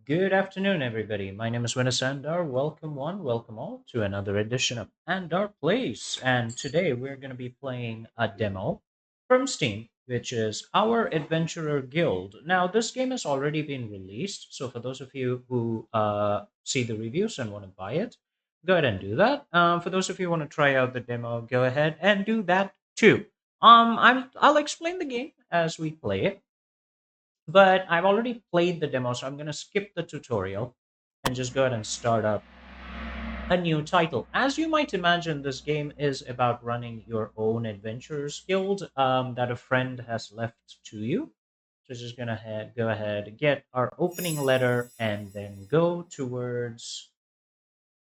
Good afternoon, everybody. My name is Windus Andar. Welcome, one, welcome all to another edition of Andar Plays. And today we're going to be playing a demo from Steam, which is Our Adventurer Guild. Now, this game has already been released, so for those of you who see the reviews and want to buy it, go ahead and do that. For those of you who want to try out the demo, go ahead and do that too. I'll explain the game as we play it, but I've already played the demo, so I'm going to skip the tutorial and just go ahead and start up a new title. As you might imagine, this game is about running your own adventurers guild that a friend has left to you. So just gonna go ahead, get our opening letter, and then go towards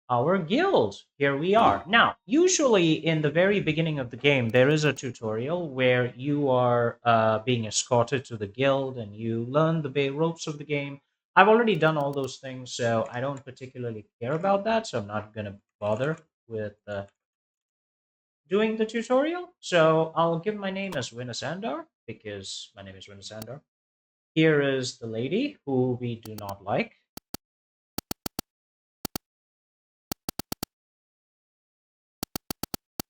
our guild. Here we are. Now, usually in the very beginning of the game, there is a tutorial where you are being escorted to the guild and you learn the ropes of the game. I've already done all those things, so I don't particularly care about that. So I'm not going to bother with doing the tutorial. So I'll give my name as Windus Andar because my name is Windus Andar. Here is the lady who we do not like.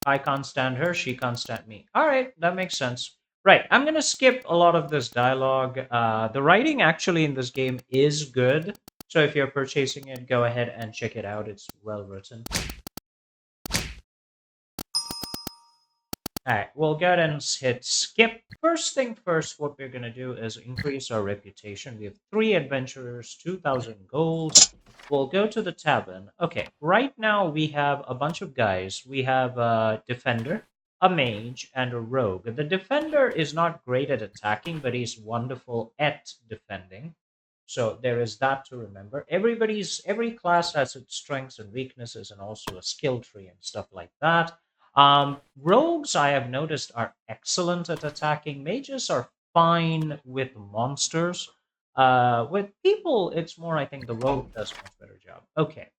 I can't stand her. She can't stand me. All right, that makes sense. Right, I'm gonna skip a lot of this dialogue. The writing actually in this game is good, so if you're purchasing it, go ahead and check it out. It's well written. All right, we'll go ahead and hit skip. First thing first, what we're gonna do is increase our reputation. We have 3 adventurers, 2,000 gold. We'll go to the tavern. Okay, right now we have a bunch of guys. We have a defender, a mage, and a rogue. The defender is not great at attacking, but he's wonderful at defending. So there is that to remember. Every class has its strengths and weaknesses, and also a skill tree and stuff like that. Rogues, I have noticed, are excellent at attacking. Mages are fine with monsters. With people, it's more, I think the rogue does a much better job. Okay.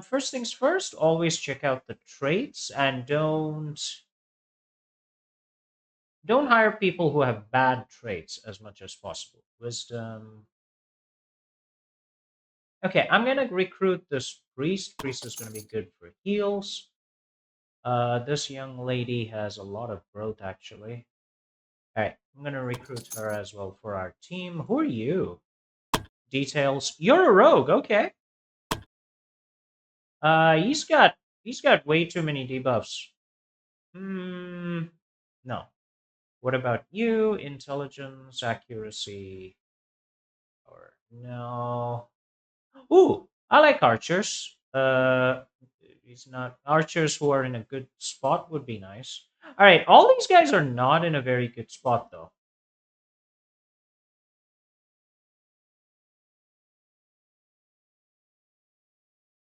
First things first, always check out the traits and don't hire people who have bad traits as much as possible. Wisdom. Okay, I'm gonna recruit this priest. Priest is gonna be good for heals. This young lady has a lot of growth actually. All right, I'm gonna recruit her as well for our team. Who are you? Details. You're a rogue. Okay. He's got way too many debuffs. Hmm. No. What about you? Intelligence, accuracy, or no? Ooh, I like archers. He's not archers who are in a good spot would be nice. All right, all these guys are not in a very good spot though.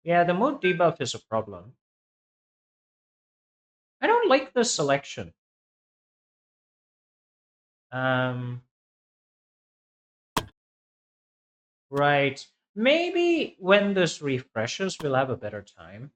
Yeah, the mood debuff is a problem. I don't like this selection. Um, right. Maybe when this refreshes, we'll have a better time.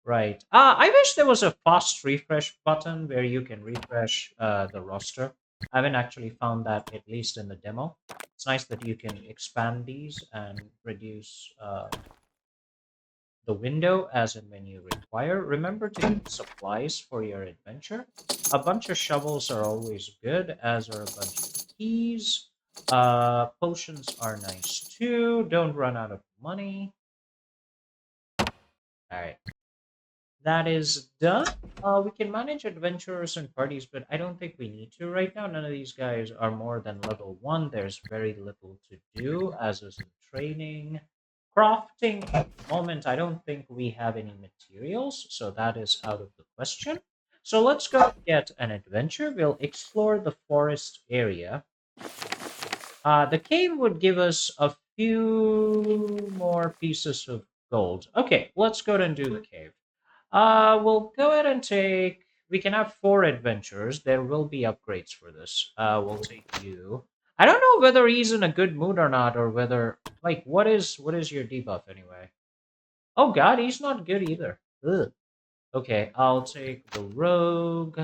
Right. I wish there was a fast refresh button where you can refresh the roster. I haven't actually found that, at least in the demo. It's nice that you can expand these and reduce the window as and when you require. Remember to get supplies for your adventure. A bunch of shovels are always good, as are a bunch of keys. Potions are nice too. Don't run out of money. All right. That is done. We can manage adventurers and parties, but I don't think we need to right now. None of these guys are more than level 1. There's very little to do, as is in training. Crafting, at the moment, I don't think we have any materials, so that is out of the question. So let's go get an adventure. We'll explore the forest area. The cave would give us a few more pieces of gold. Okay, let's go and do the cave. We'll go ahead and take. We can have 4 adventures. There will be upgrades for this. We'll take you. I don't know whether he's in a good mood or not, or whether like what is your debuff anyway? Oh God, he's not good either. Ugh. Okay, I'll take the rogue.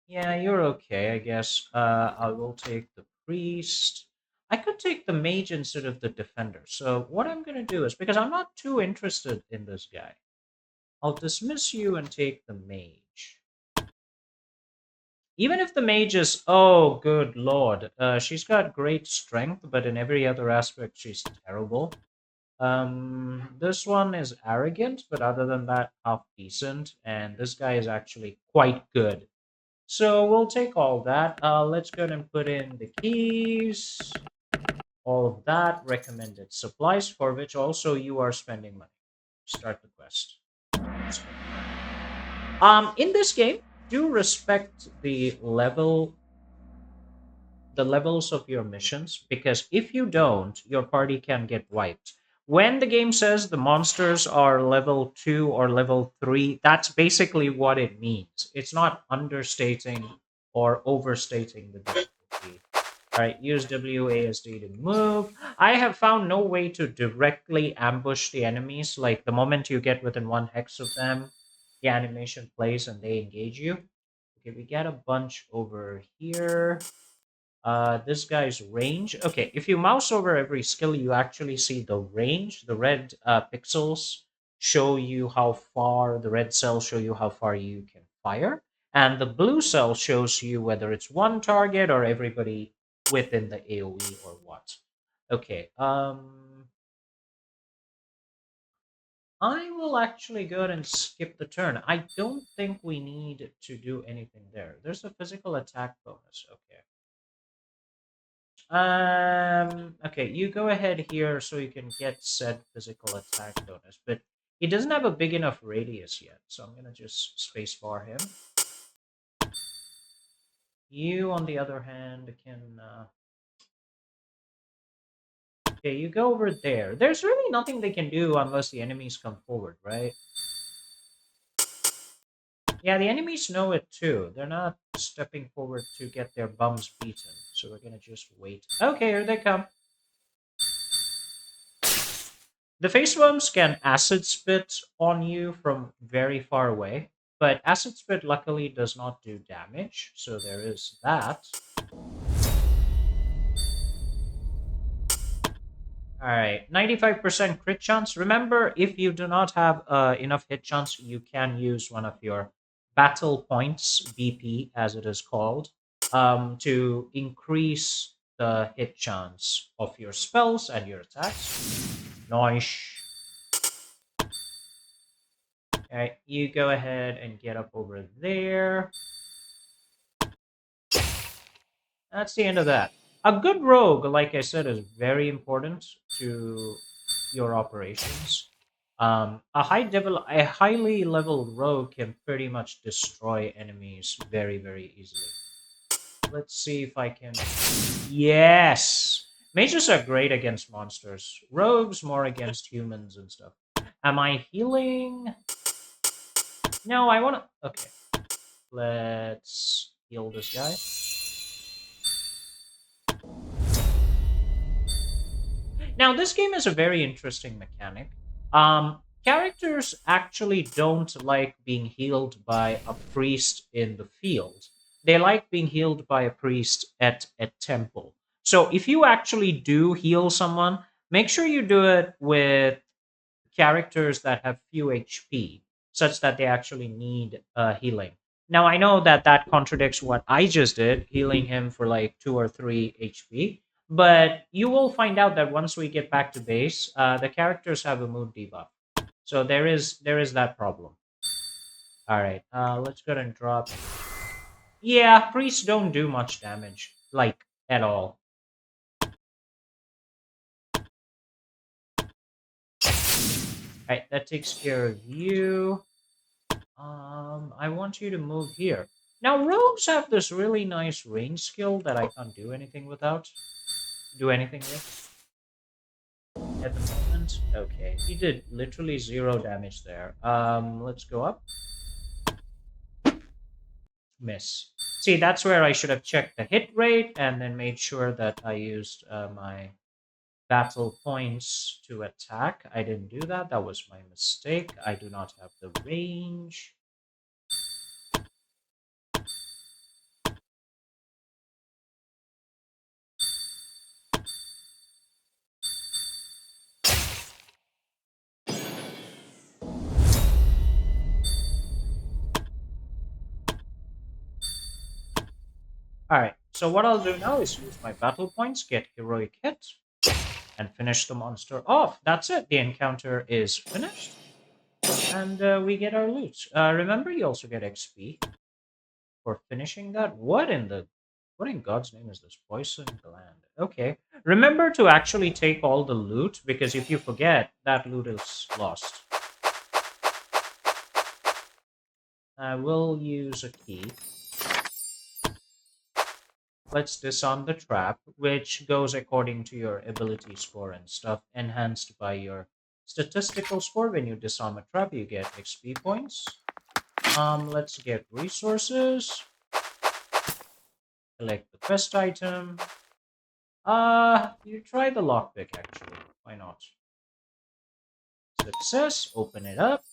Yeah, you're okay, I guess. I will take the priest. I could take the mage instead of the defender. So what I'm gonna do is because I'm not too interested in this guy, I'll dismiss you and take the mage. Even if the mage is, oh, good lord, she's got great strength, but in every other aspect, she's terrible. This one is arrogant, but other than that, half decent. And this guy is actually quite good. So we'll take all that. Let's go ahead and put in the keys, all of that, recommended supplies, for which also you are spending money. Start the quest. In this game, do respect the levels of your missions, because if you don't, your party can get wiped. When the game says the monsters are level 2 or level 3, that's basically what it means. It's not understating or overstating the difficulty. All right, use WASD to move. I have found no way to directly ambush the enemies. Like the moment you get within one hex of them, the animation plays and they engage you. Okay, we got a bunch over here. This guy's range. Okay, if you mouse over every skill, you actually see the range. The red pixels show you how far, the red cells show you how far you can fire. And the blue cell shows you whether it's one target or everybody within the AoE or what. Okay, I will actually go ahead and skip the turn. I don't think we need to do anything there. There's a physical attack bonus. Okay. Okay, you go ahead here so you can get said physical attack bonus, but he doesn't have a big enough radius yet, so I'm gonna just spacebar him. You, on the other hand, can. Okay, you go over there. There's really nothing they can do unless the enemies come forward, right? Yeah, the enemies know it too. They're not stepping forward to get their bums beaten, so we're gonna just wait. Okay, here they come. The face worms can acid spit on you from very far away, but acid spit luckily does not do damage, so there is that. All right, 95% crit chance. Remember, if you do not have enough hit chance, you can use one of your battle points, BP as it is called, to increase the hit chance of your spells and your attacks. Nice. All right, you go ahead and get up over there. That's the end of that. A good rogue, like I said, is very important to your operations. A highly leveled rogue can pretty much destroy enemies very, very easily. Let's see if I can. Yes, mages are great against monsters. Rogues more against humans and stuff. Am I healing? No, I want to. Okay, let's heal this guy. Now, this game is a very interesting mechanic. Characters actually don't like being healed by a priest in the field. They like being healed by a priest at a temple. So, if you actually do heal someone, make sure you do it with characters that have few HP, such that they actually need healing. Now, I know that that contradicts what I just did, healing him for like 2 or 3 HP. But you will find out that once we get back to base, the characters have a mood debuff, so there is that problem. All right, let's go ahead and drop. Yeah, priests don't do much damage, like at all. All right, that takes care of you. I want you to move here. Now, rogues have this really nice range skill that I can't do anything without. Do anything with at the moment. Okay, he did literally 0 damage there. Let's go up. Miss. See, that's where I should have checked the hit rate and then made sure that I used my battle points to attack. I didn't do that. That was my mistake. I do not have the range. All right. So what I'll do now is use my battle points, get heroic hit, and finish the monster off. That's it. The encounter is finished, and we get our loot. Remember, you also get XP for finishing that. What in God's name is this poison gland? Okay. Remember to actually take all the loot because if you forget, that loot is lost. I will use a key. Let's disarm the trap, which goes according to your ability score and stuff, enhanced by your statistical score. When you disarm a trap, you get XP points. Let's get resources. Collect the quest item. You try the lockpick actually. Why not? Success. Open it up.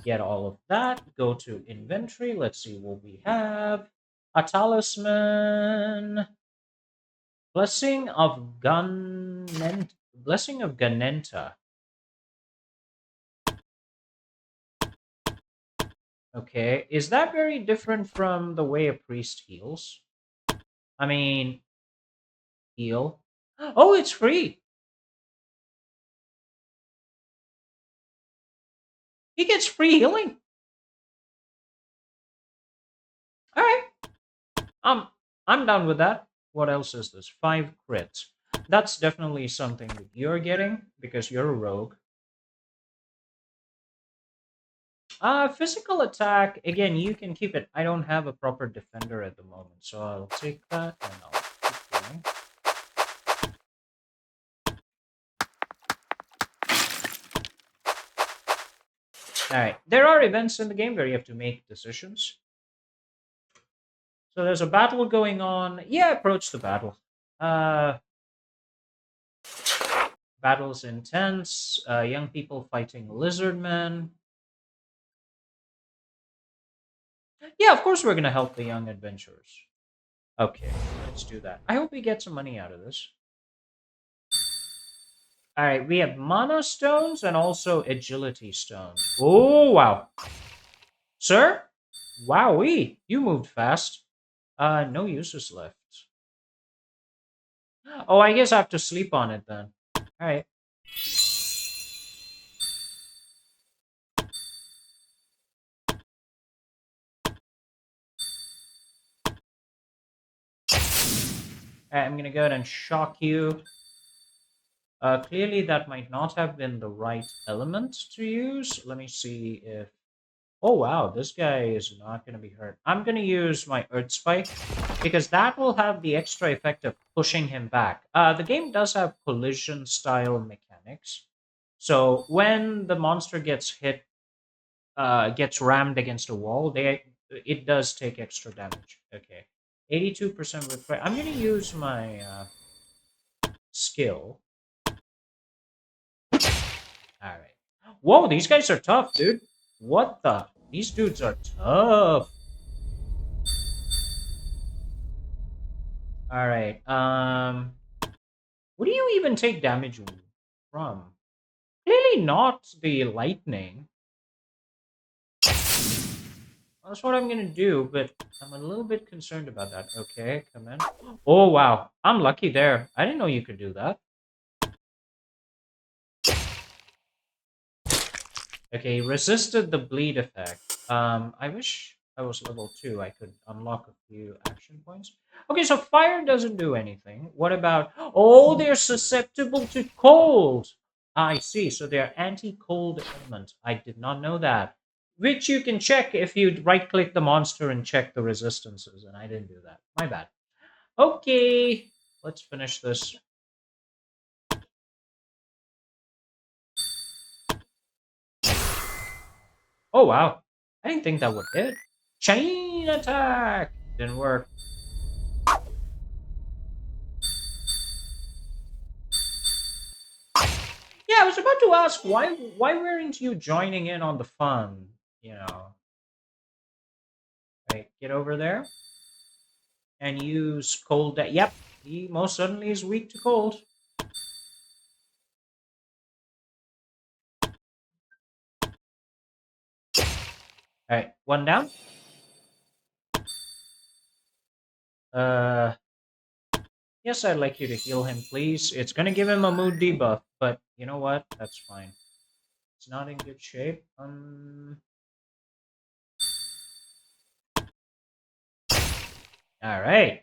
Get all of that. Go to inventory. Let's see what we have. A talisman. Blessing of Blessing of Ganenta. Okay, is that very different from the way a priest heals? I mean, heal. Oh, it's free. He gets free healing. All right. Um, I'm done with that. What else is this? 5 crits. That's definitely something that you're getting because you're a rogue. Physical attack. Again, you can keep it. I don't have a proper defender at the moment, so I'll take that and I'll keep going. All right. There are events in the game where you have to make decisions. So there's a battle going on. Yeah, approach the battle. Uh, Battle's intense. Young people fighting lizard men. Yeah, of course we're gonna help the young adventurers. Okay, let's do that. I hope we get some money out of this. All right, we have mana stones and also agility stones. Oh wow, sir! Wowee, you moved fast. No uses left. Oh, I guess I have to sleep on it then. All right. All right, I'm gonna go ahead and shock you. Clearly, that might not have been the right element to use. Let me see if. Oh wow, this guy is not going to be hurt. I'm going to use my Earth Spike because that will have the extra effect of pushing him back. The game does have collision style mechanics. So when the monster gets hit, gets rammed against a wall, it does take extra damage. Okay. 82% with. I'm going to use my skill. All right. Whoa, these guys are tough, dude. What the? These dudes are tough. All right. What do you even take damage from? Clearly not the lightning. That's what I'm gonna do, but I'm a little bit concerned about that. Okay, come in. Oh wow, I'm lucky there. I didn't know you could do that. Okay, resisted the bleed effect. I wish I was level 2. I could unlock a few action points. Okay, so fire doesn't do anything. What about... Oh, they're susceptible to cold. I see. So they're anti-cold element. I did not know that. Which you can check if you right-click the monster and check the resistances, and I didn't do that. My bad. Okay, let's finish this. Oh, wow. I didn't think that would hit. Chain attack! Didn't work. Yeah, I was about to ask why weren't you joining in on the fun? You know, right? Get over there and use cold. Yep, he most certainly is weak to cold. All right, one down. Uh, yes, I'd like you to heal him, please. It's gonna give him a mood debuff, but you know what? That's fine. It's not in good shape. All right.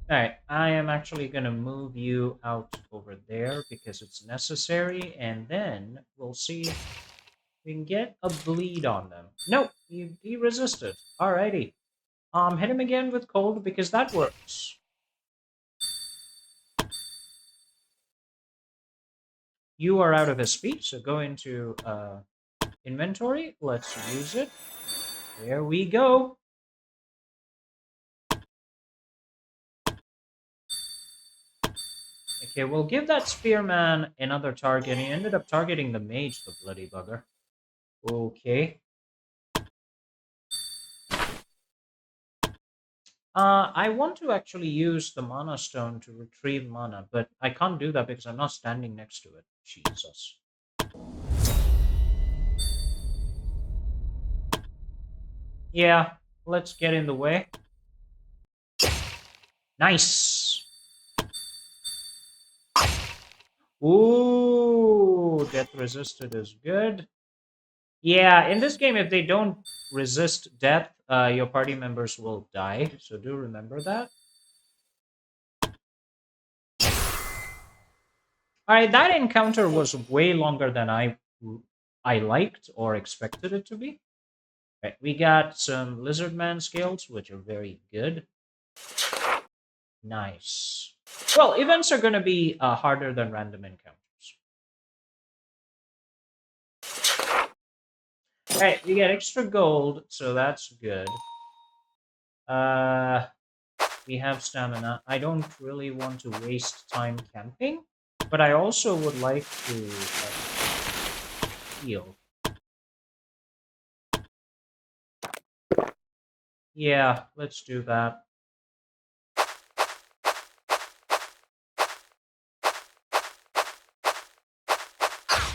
All right. I am actually gonna move you out over there because it's necessary, and then we'll see if we can get a bleed on them. Nope, he resisted. Alrighty. Hit him again with cold because that works. You are out of his speech, so go into inventory. Let's use it. There we go. Okay, we'll give that spearman another target. He ended up targeting the mage, the bloody bugger. Okay. I want to actually use the mana stone to retrieve mana, but I can't do that because I'm not standing next to it. Jesus. Yeah, let's get in the way. Nice. Ooh, death resisted is good. Yeah, in this game, if they don't resist death, your party members will die. So do remember that. All right, that encounter was way longer than I liked or expected it to be. Right, we got some lizard man scales, which are very good. Nice. Well, events are going to be harder than random encounters. All right, we get extra gold, so that's good. Uh, we have stamina. I don't really want to waste time camping, but I also would like to heal. Yeah, let's do that.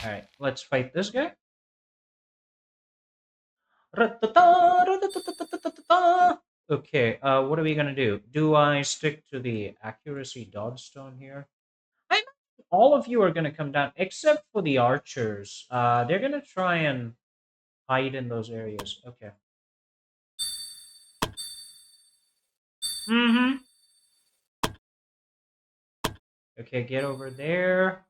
All right, let's fight this guy. Okay, what are we gonna do? Do I stick to the accuracy dodge stone here? I all of you are gonna come down except for the archers. They're gonna try and hide in those areas. Okay. Mm-hmm. Okay, get over there.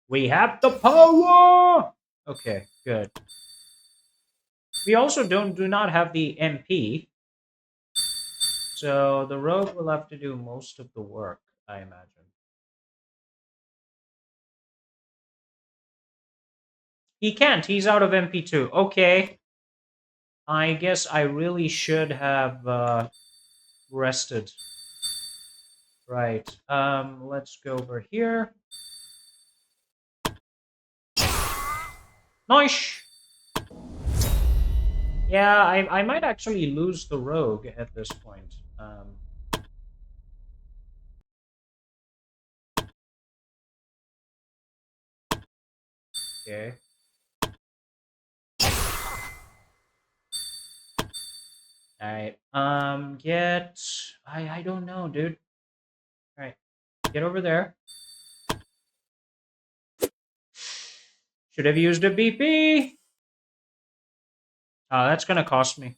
We have the power. Okay, good. We also do not have the MP, so the rogue will have to do most of the work, I imagine. He can't. He's out of MP2. Okay. I guess I really should have rested. Right. Let's go over here. Nice. Yeah, I might actually lose the rogue at this point. Okay. All right. Get. I don't know, dude. All right. Get over there. Should have used a BP. That's gonna cost me.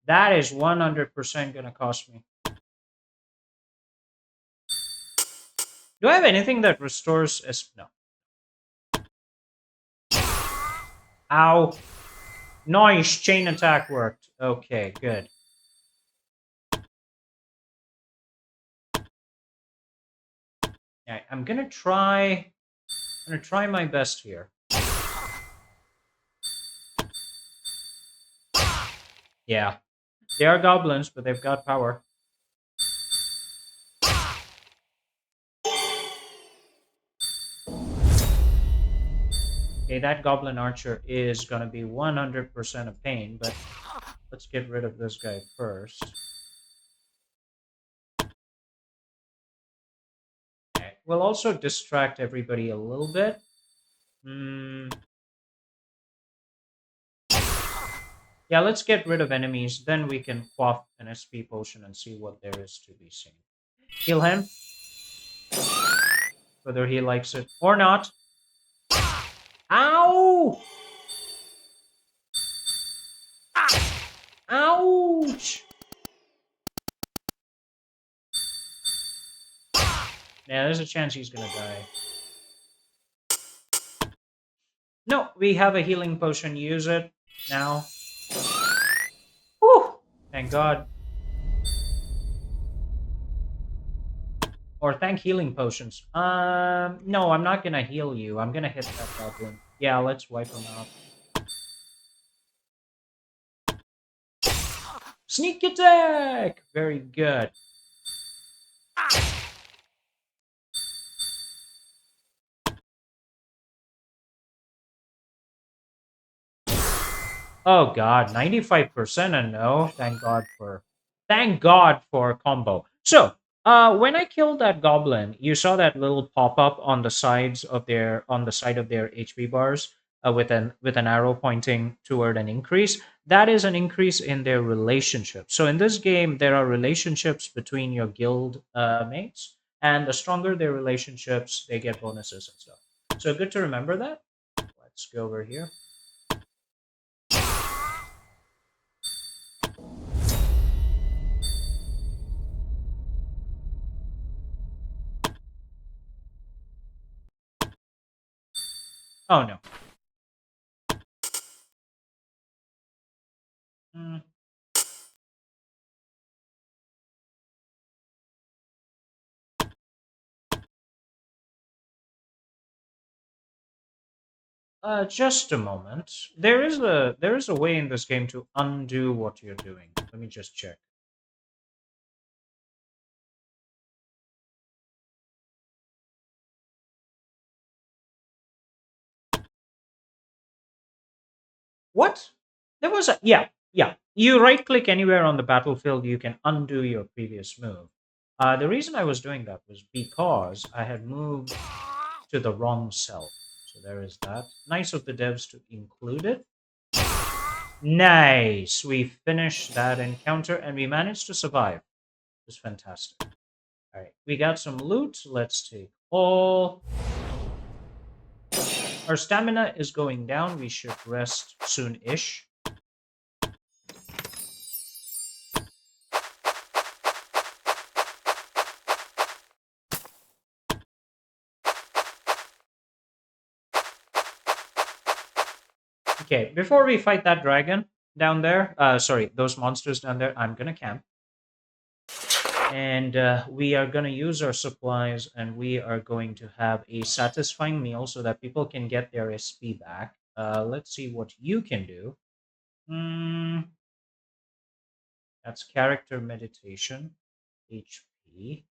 That is 100% gonna cost me. Do I have anything that restores? No. Ow. Nice. Chain attack worked. Okay, good. Alright, I'm gonna try. I'm gonna try my best here. Yeah. They are goblins, but they've got power. Okay, that goblin archer is gonna be 100% a pain, but let's get rid of this guy first. Okay. We'll also distract everybody a little bit. Yeah, let's get rid of enemies. Then we can quaff an SP potion and see what there is to be seen. Heal him, whether he likes it or not. Ow! Ouch! Yeah, there's a chance he's gonna die. No, we have a healing potion. Use it now. Whew! Thank God. Or thank healing potions. No, I'm not gonna heal you. I'm gonna hit that goblin. Yeah, let's wipe him out. Sneak attack! Very good. Oh god, 95% and no. Thank God for combo. So, when I killed that goblin, you saw that little pop-up on the sides of their on the side of their HP bars with an arrow pointing toward an increase. That is an increase in their relationship. So in this game, there are relationships between your guild mates, and the stronger their relationships, they get bonuses and stuff. So good to remember that. Let's go over here. Oh no. Mm, just a moment. There is a way in this game to undo what you're doing. Let me just check. What? There was a yeah. You right click anywhere on the battlefield, you can undo your previous move. The reason I was doing that was because I had moved to the wrong cell. So there is that. Nice of the devs to include it. Nice. We finished that encounter and we managed to survive. It was fantastic. All right, we got some loot. Let's take all. Our stamina is going down. We should rest soon-ish. Okay, before we fight that dragon down there, sorry, those monsters down there, I'm gonna camp. And we are gonna use our supplies and we are going to have a satisfying meal so that people can get their SP back. Let's see what you can do. Hmm, that's character meditation, HP.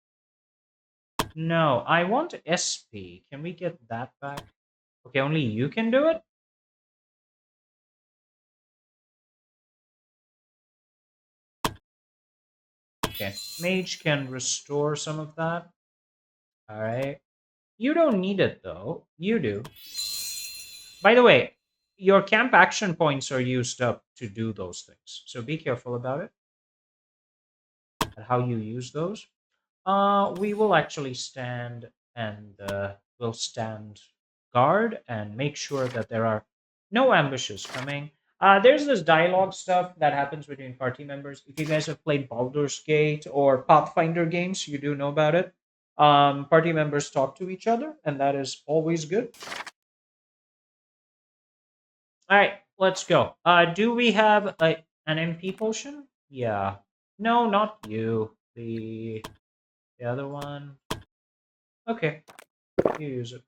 No, I want SP. Can we get that back? Okay, only you can do it? Okay. Mage can restore some of that. Alright. You don't need it though. You do. By the way, your camp action points are used up to do those things. So be careful about it and how you use those. We will actually stand and we'll stand guard and make sure that there are no ambushes coming. There's this dialogue stuff that happens between party members. If you guys have played Baldur's Gate or Pathfinder games, you do know about it. Party members talk to each other, and that is always good. All right, let's go. Do we have an MP potion? Yeah. No, not you. The other one. Okay, you use it.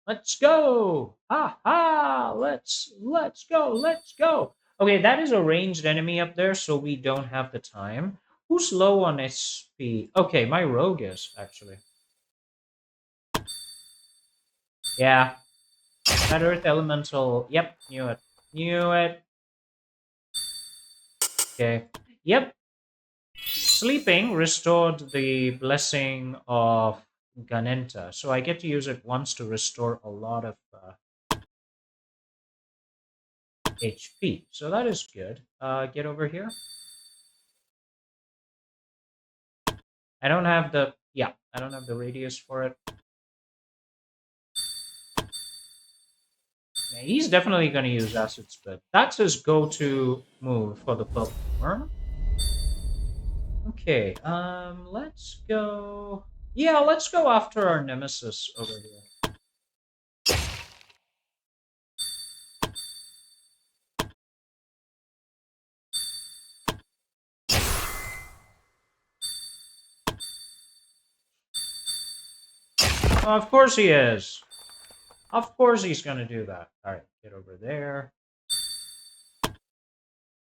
Let's go! Ha ha! Let's go! Let's go! Okay, that is a ranged enemy up there, so we don't have the time. Who's low on SP? Okay, my rogue is actually. Yeah, that earth elemental. Yep, knew it. Knew it. Okay. Yep. Sleeping restored the blessing of Ganenta, so I get to use it once to restore a lot of HP. So that is good. Get over here. I don't have the yeah, I don't have the radius for it. Yeah, he's definitely going to use acid spit. That's his go-to move for the purple worm. Okay, let's go. Yeah, let's go after our nemesis over here. Of course he is. Of course he's going to do that. All right, get over there.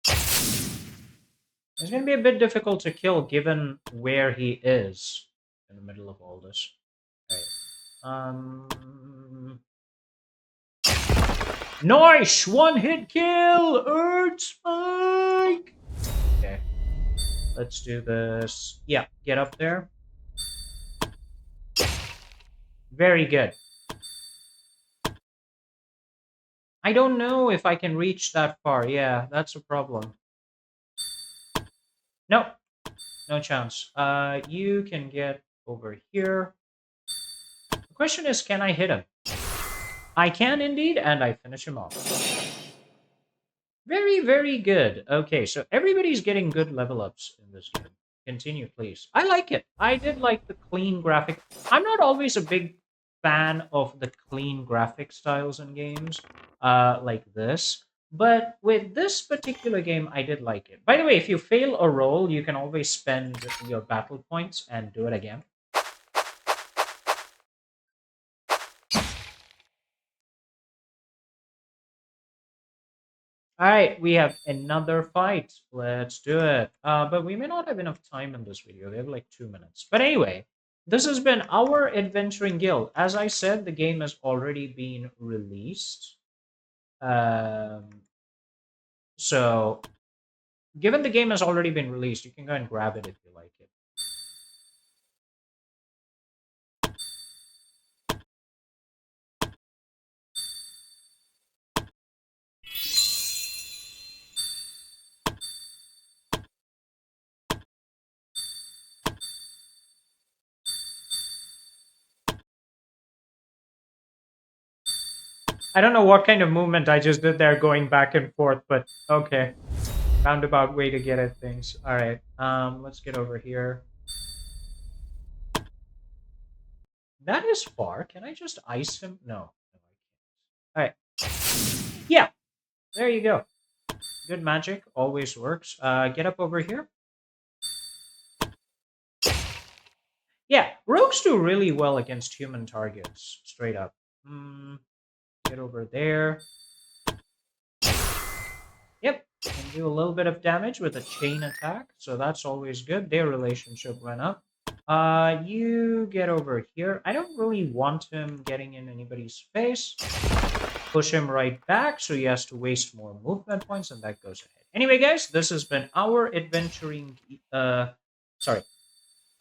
It's going to be a bit difficult to kill given where he is in the middle of all this. All right. Nice! One hit kill! Earth Spike! Okay. Let's do this. Yeah, get up there. Very good. I don't know if I can reach that far. Yeah, that's a problem. No, no chance. You can get over here. The question is, can I hit him? I can indeed, and I finish him off. Very, very good. Okay, so everybody's getting good level ups in this game. Continue, please. I like it. I did like the clean graphic. I'm not always a big fan of the clean graphic styles in games like this. But with this particular game, I did like it. By the way, if you fail a roll, you can always spend your battle points and do it again. All right, we have another fight. Let's do it. But we may not have enough time in this video. We have like 2 minutes. But anyway, this has been our Adventuring Guild. As I said, the game has already been released. Um, so, given the game has already been released, you can go and grab it if you like it. I don't know what kind of movement I just did there going back and forth, but okay. Roundabout way to get at things. All right, let's get over here. That is far. Can I just ice him? No. No, I can't. All right. Yeah, there you go. Good magic always works. Get up over here. Yeah, rogues do really well against human targets. Straight up. Get over there. Yep, can do a little bit of damage with a chain attack, so that's always good. Their relationship went up. You get over here. I don't really want him getting in anybody's face. Push him right back, so he has to waste more movement points, and that goes ahead. Anyway, guys, this has been our sorry,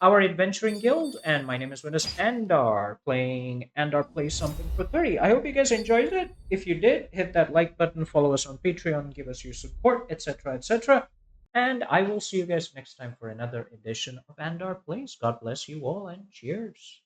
our Adventuring Guild, and my name is Windus Andar, playing Andar Plays Something for 30. I hope you guys enjoyed it. If you did, hit that like button, follow us on Patreon, give us your support, etc., etc. And I will see you guys next time for another edition of Andar Plays. God bless you all, and cheers.